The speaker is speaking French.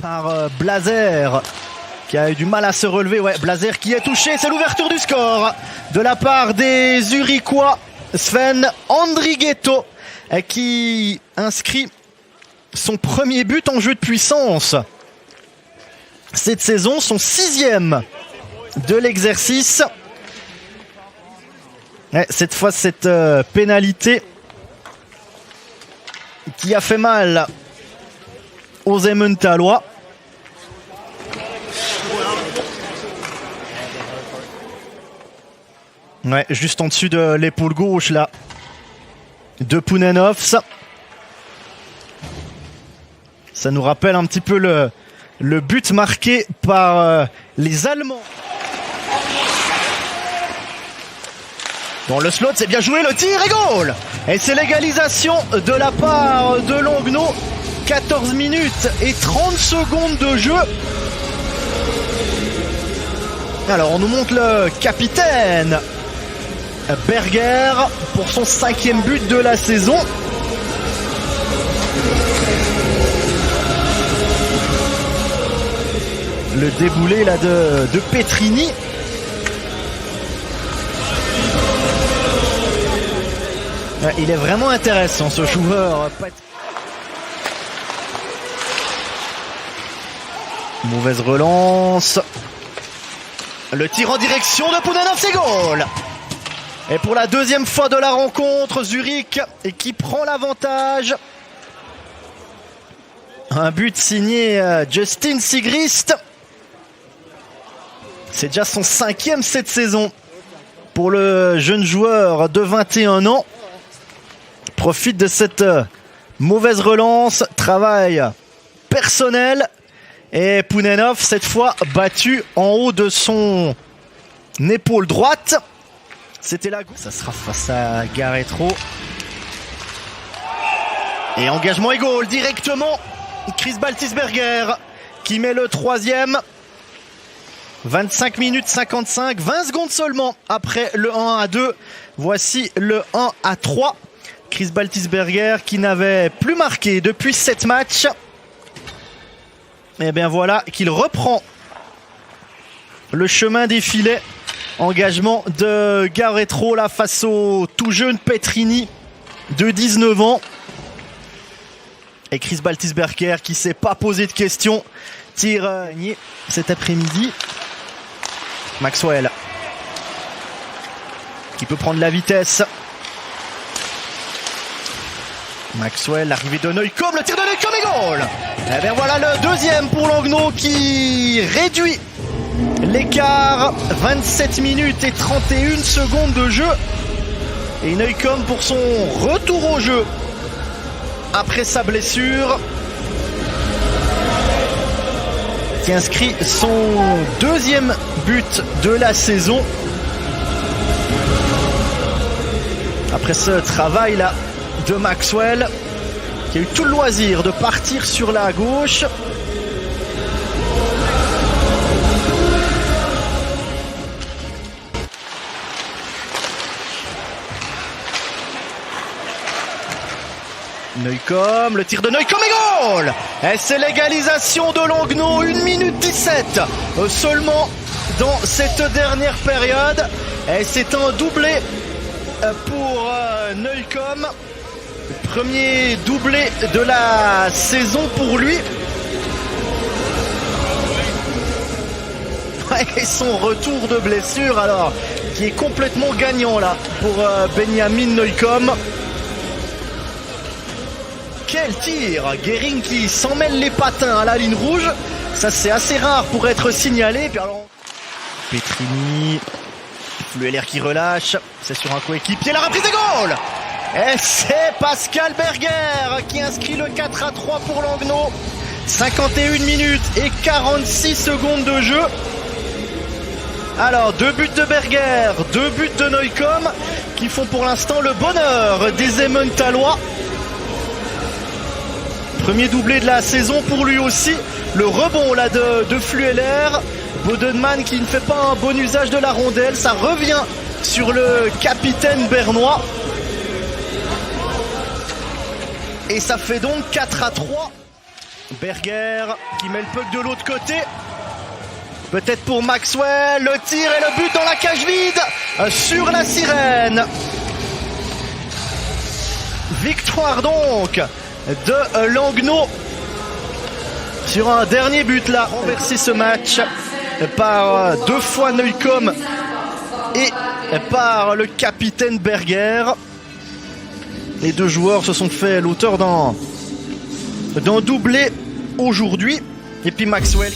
par Blazer qui a eu du mal à se relever. Ouais, Blazer qui est touché, c'est l'ouverture du score de la part des Zurichois. Sven Andrighetto qui inscrit son premier but en jeu de puissance cette saison, son 6e de l'exercice. Ouais, cette fois, cette pénalité qui a fait mal aux Emmentalois. Ouais, juste en dessus de l'épaule gauche là de Pounenovs. Ça nous rappelle un petit peu le but marqué par les Allemands. Dans le slot, c'est bien joué, le tir et goal. Et c'est l'égalisation de la part de Langnau. 14 minutes et 30 secondes de jeu. Alors on nous montre le capitaine Berger pour son 5e but de la saison. Le déboulé là de Petrini. Il est vraiment intéressant ce joueur. Mauvaise relance. Le tir en direction de Pounenovs, c'est goal. Et pour la 2e fois de la rencontre, Zurich qui prend l'avantage. Un but signé Justin Sigrist. C'est déjà son 5e cette saison pour le jeune joueur de 21 ans. Profite de cette mauvaise relance, travail personnel. Et Pounenovs, cette fois, battu en haut de son épaule droite. C'était la gauche. Ça sera face à Garetro. Et engagement et goal directement. Chris Baltisberger qui met le 3e. 25 minutes 55, 20 secondes seulement après le 1-2. Voici le 1-3. Chris Baltisberger qui n'avait plus marqué depuis 7 matchs. Et bien voilà qu'il reprend le chemin des filets. Engagement de Garetro là face au tout jeune Petrini de 19 ans. Et Chris Baltisberger qui ne s'est pas posé de questions. Tire cet après-midi. Maxwell qui peut prendre la vitesse. Maxwell, l'arrivée de Neukomm, le tir de Neukomm et goal. Et bien voilà le 2e pour Langnau qui réduit l'écart. 27 minutes et 31 secondes de jeu. Et Neukomm pour son retour au jeu après sa blessure, qui inscrit son 2e but de la saison. Après ce travail là de Maxwell, qui a eu tout le loisir de partir sur la gauche. Neukomm, le tir de Neukomm et goal. Et c'est l'égalisation de Langnau, 1 minute 17 seulement dans cette dernière période. Et c'est un doublé pour Neukomm. Premier doublé de la saison pour lui. Et son retour de blessure alors qui est complètement gagnant là pour Benjamin Neukomm. Quel tir! Guérin qui s'en mêle les patins à la ligne rouge. Ça c'est assez rare pour être signalé. Puis alors, Petrini, Flueller qui relâche. C'est sur un coéquipier. La reprise des goal! Et c'est Pascal Berger qui inscrit le 4-3 pour Langnau. 51 minutes et 46 secondes de jeu. Alors 2 buts de Berger, 2 buts de Neukomm qui font pour l'instant le bonheur des Emmentalois. Premier doublé de la saison pour lui aussi. Le rebond là de Flueller. Bodenman qui ne fait pas un bon usage de la rondelle. Ça revient sur le capitaine bernois. Et ça fait donc 4-3. Berger qui met le puck de l'autre côté. Peut-être pour Maxwell, le tir et le but dans la cage vide sur la sirène. Victoire donc de Langnau sur un dernier but là. Renverser ce match par deux fois Neukom et par le capitaine Berger. Les deux joueurs se sont fait l'auteur d'un doublé aujourd'hui. Et puis Maxwell.